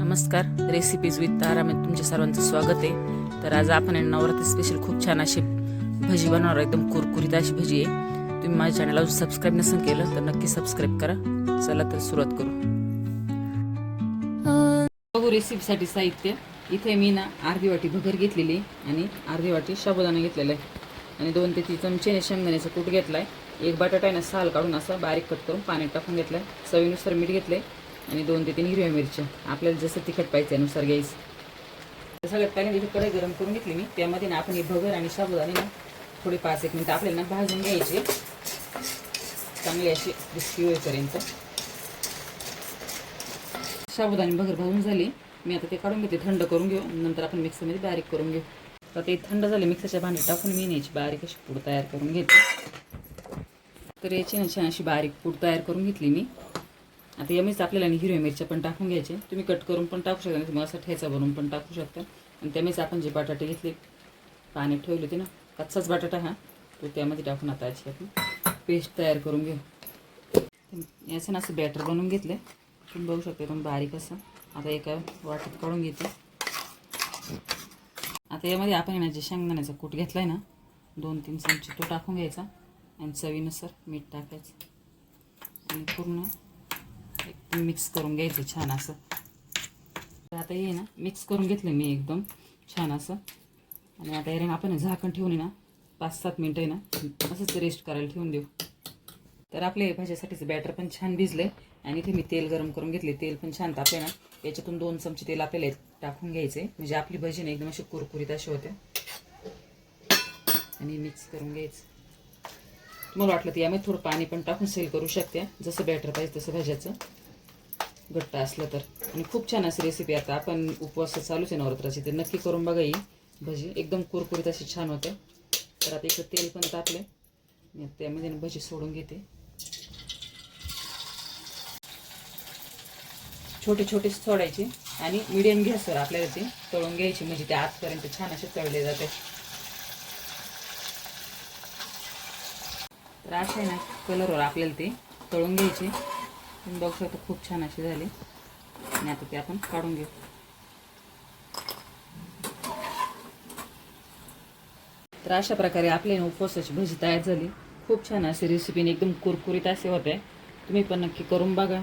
नमस्कार, recipes with तारामध्ये तुमच्या सर्वांचं स्वागत आहे. तर आज आपण नवरात्री स्पेशल खूप छान अशी भजी बनवणार, एकदम कुरकुरीत अशी भजी आहे. तुम्ही माझ्या चॅनलला सबस्क्राईब नसेल केलं तर नक्की सबस्क्राईब करा. चला तर सुरुवात करू. बघू रेसिपीसाठी साहित्य. इथे मी अर्धी वाटी भगर घेतलेली आणि अर्धी वाटी साबुदाणा घेतलेला आहे आणि 2 ते 3 चमचे शेंगदाण्याचा कूट घेतलाय. एक बटाटा आहे साल काढून असा बारीक कट करून पाण्यात टाकून घेतलाय. चवीनुसार मीठ घेतलंय आणि 2 ते 3 हिरव्या मिरच्या. आपल्याला जसं तिखट पाहिजे त्यानुसार घ्यायचं. सगळ्यात पहिले इथे कढई गरम करून घेतली मी. त्यामध्ये आपण हे भगर आणि साबुदाणे थोडे 5-1 मिनिट आपल्याला भाजून घ्यायचे, चांगले असे क्रिस्पी होईपर्यंत. साबुदाणे भगर भाजून झाली. मी आता ते काढून घेते, थंड करून घेऊ, नंतर आपण मिक्सरमध्ये बारीक करून घेऊ. तर ते थंड झाले, मिक्सरच्या भांड्यात टाकून मी याची बारीक अशी पूड तयार करून घेते. तर याची छान अशी बारीक पूड तयार करून घेतली मी. आता यामध्ये आपल्याला हिरव्या मिरच्या पण टाकून घ्यायचे. तुम्ही कट करून पण टाकू शकता, तुम्ही असा ठेचा बनवून पण टाकू शकता. आणि त्यामुळेच आपण जे बटाटे घेतले पाण्यात ठेवले होते ना, कच्चाच बटाटा हा, तो त्यामध्ये टाकून आता याची आपण पेस्ट तयार करून घेऊ. याचं असं बॅटर बनवून घेतलं, तुम्ही बघू शकता एकदम बारीक असं. आता एका वाटीत काढून घेते. आता यामध्ये आपण जे शेंगदाण्याचा कूट घेतलाय ना, 2-3 चमचे तो टाकून घ्यायचा आणि चवीनुसार मीठ टाकायचं आणि पूर्ण मिक्स करून घ्यायचं छान असं. तर आता हे ना मिक्स करून घेतलं मी एकदम छान असं. आणि आता हे आपण झाकण ठेवून ना 5-7 मिनिटं ना असंच रेस्ट करायला ठेवून देऊ. तर आपले भाजीसाठीचं बॅटर पण छान भिजले आणि इथे मी तेल गरम करून घेतले. तेल पण छान तापले ना, याच्यातून 2 चमचे तेल आपल्याला टाकून घ्यायचे, म्हणजे आपली भजी ना एकदम अशी कुरकुरीत अशी होते. आणि मिक्स करून घ्यायचं. तुम्हाला वाटलं तर यामध्ये थोडं पाणी पण टाकून सेल करू शकते, जसं बॅटर पाहिजे तसं भाज्याचं घट्ट असलं तर. आणि खूप छान अशी रेसिपी. आता आपण उपवास चालूच आहे नवरात्राची, तर नक्की करून बघा. ही भजी एकदम कुरकुरीत अशी छान होते. तर आता इकडं तेल पण टाकले, मी त्यामध्ये भजी सोडून घेते. छोटे छोटे सोडायचे आणि मिडियम गॅसवर आपल्याला ते तळून घ्यायचे, म्हणजे ते आतपर्यंत छान असे तळले जाते. तर अशा ना कलरवर आपल्याला ते तळून घ्यायचे. तुम्ही बघू शकता खूप छान असे झाले. आणि आता ते आपण काढून घेऊ. तर अशा प्रकारे आपल्या उपवासाची भजी तयार झाली. खूप छान अशी रेसिपीने एकदम कुरकुरीत असे होते. तुम्ही पण नक्की करून बघा.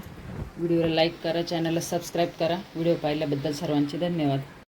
व्हिडिओला लाईक करा, चॅनलला सबस्क्राईब करा. व्हिडिओ पाहिल्याबद्दल सर्वांचे धन्यवाद.